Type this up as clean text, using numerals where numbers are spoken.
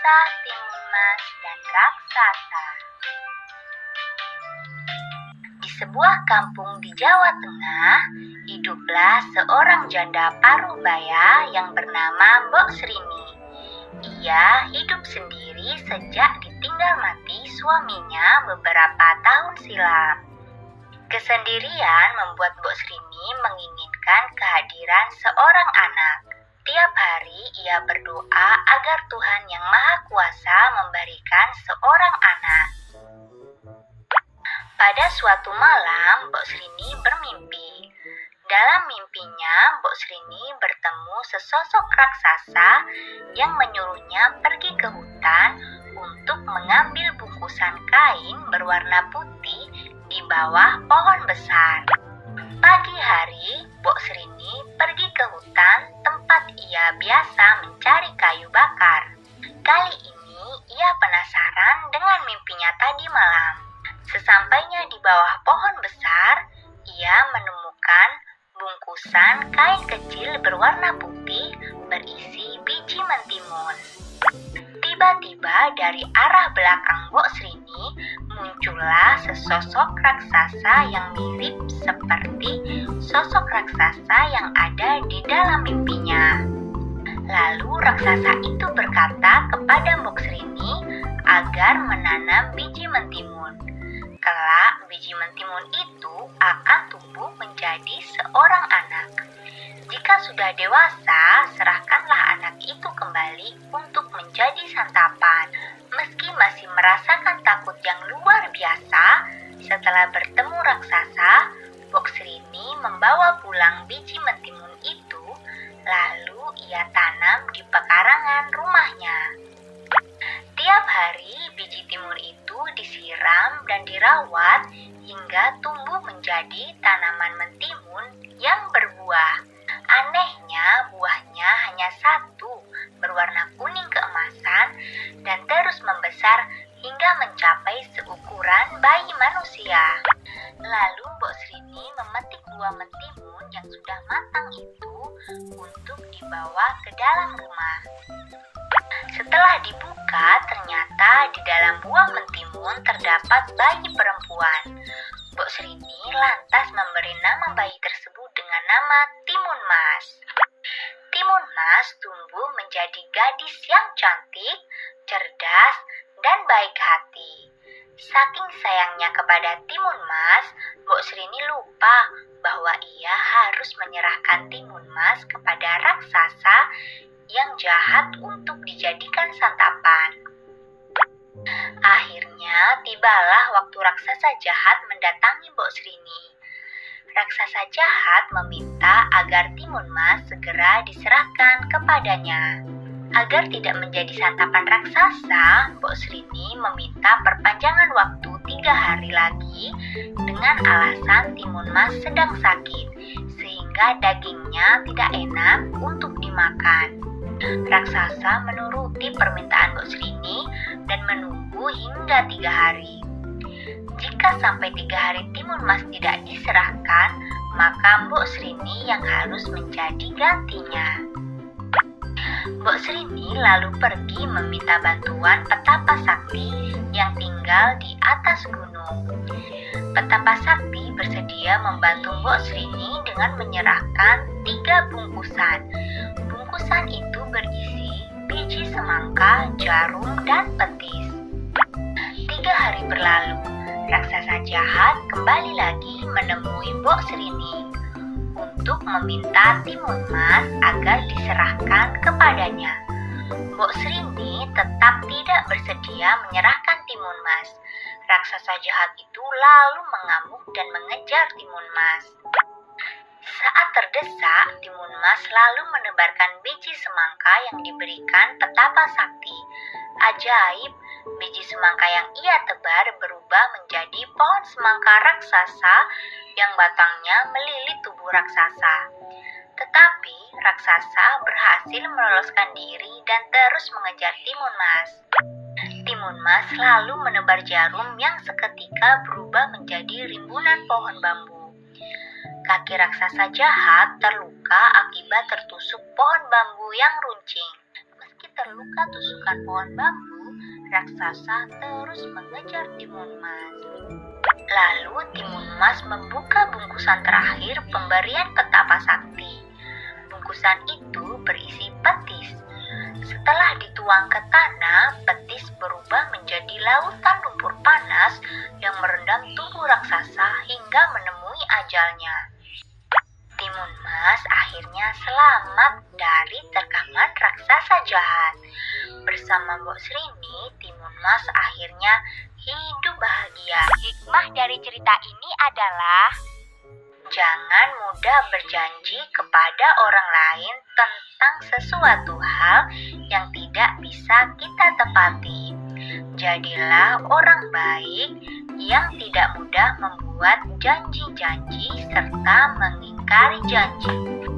Kisah Timun Mas dan Raksasa. Di sebuah kampung di Jawa Tengah, hiduplah seorang janda parubaya yang bernama Mbok Srini. Ia hidup sendiri sejak ditinggal mati suaminya beberapa tahun silam. Kesendirian membuat Mbok Srini menginginkan kehadiran seorang anak. Tiap hari ia berdoa agar Tuhan Yang Maha Kuasa memberikan seorang anak. Pada suatu malam, Mbok Srini bermimpi. Dalam mimpinya, Mbok Srini bertemu sesosok raksasa yang menyuruhnya pergi ke hutan untuk mengambil bungkusan kain berwarna putih di bawah pohon besar. Pagi hari, Mbok Srini pergi ke hutan tempat ia biasa mencari kayu bakar. Kali ini ia penasaran dengan mimpinya tadi malam. Sesampainya di bawah pohon besar, ia menemukan bungkusan kain kecil berwarna putih berisi biji mentimun. Tiba-tiba dari arah belakang Mbok Srini muncullah sesosok raksasa yang mirip seperti sosok raksasa yang ada di dalam mimpinya. Lalu raksasa itu berkata kepada Mbok Srini agar menanam biji mentimun. Kelak biji mentimun itu akan tumbuh menjadi seorang anak. Jika sudah dewasa, serahkanlah anak itu kembali untuk menjadi santapan. Meski masih merasakan takut yang luar biasa, setelah bertemu raksasa, Mbok Srini membawa pulang biji mentimun itu, lalu ia tanam di pekarangan rumahnya. Tiap hari biji timun itu disiram dan dirawat hingga tumbuh menjadi tanaman mentimun yang berbuah. Anehnya, buahnya hanya satu, berwarna kuning keemasan dan terus membesar hingga mencapai seukuran bayi manusia. Lalu Mbok Srini memetik buah mentimun yang sudah matang itu untuk dibawa ke dalam rumah. Setelah dibuka, ternyata di dalam buah mentimun terdapat bayi perempuan. Mbok Srini lantas memberi nama bayi tersebut dengan nama Timun Mas. Timun Mas tumbuh menjadi gadis yang cantik, cerdas, dan baik hati. Saking sayangnya kepada Timun Mas, Mbok Srini lupa bahwa ia harus menyerahkan Timun Mas kepada raksasa yang jahat untuk dijadikan santapan. Akhirnya tibalah waktu raksasa jahat mendatangi Mbok Srini. Raksasa jahat meminta agar Timun Mas segera diserahkan kepadanya. Agar tidak menjadi santapan raksasa, Mbok Srini meminta perpanjangan waktu 3 hari lagi dengan alasan Timun Mas sedang sakit, sehingga dagingnya tidak enak untuk dimakan. Raksasa menuruti permintaan Mbok Srini dan menunggu hingga 3 hari. Jika sampai 3 hari Timun Mas tidak diserahkan, maka Mbok Srini yang harus menjadi gantinya. Mbok Srini lalu pergi meminta bantuan petapa sakti yang tinggal di atas gunung. Petapa sakti bersedia membantu Mbok Srini dengan menyerahkan 3 bungkusan. Bungkusan itu berisi biji semangka, jarum, dan petis. 3 hari berlalu, raksasa jahat kembali lagi menemui Mbok Srini untuk meminta Timun Mas agar diserahkan kepadanya. Mbok Srini tetap tidak bersedia menyerahkan Timun Mas. Raksasa jahat itu lalu mengamuk dan mengejar Timun Mas. Saat terdesak, Timun Mas lalu menebarkan biji semangka yang diberikan petapa sakti. Ajaib, biji semangka yang ia tebar berubah menjadi pohon semangka raksasa yang batangnya melilit tubuh raksasa. Tetapi raksasa berhasil meloloskan diri dan terus mengejar Timun Mas. Timun Mas lalu menebar jarum yang seketika berubah menjadi rimbunan pohon bambu. Kaki raksasa jahat terluka akibat tertusuk pohon bambu yang runcing. Meski terluka, terluka tusukan pohon bambu, raksasa terus mengejar Timun Mas. Lalu Timun Mas membuka bungkusan terakhir pemberian petapa sakti. Bungkusan itu berisi petis. Setelah dituang ke tanah, petis berubah menjadi lautan lumpur panas yang merendam tubuh raksasa hingga menemui ajalnya. Timun Mas akhirnya selamat dari terkangan raksasa jahat. Bersama Mbok Srini, Timun Mas akhirnya hidup bahagia. Hikmah dari cerita ini adalah jangan mudah berjanji kepada orang lain tentang sesuatu hal yang tidak bisa kita tepati. Jadilah orang baik yang tidak mudah membuat janji-janji serta mengingkari janji.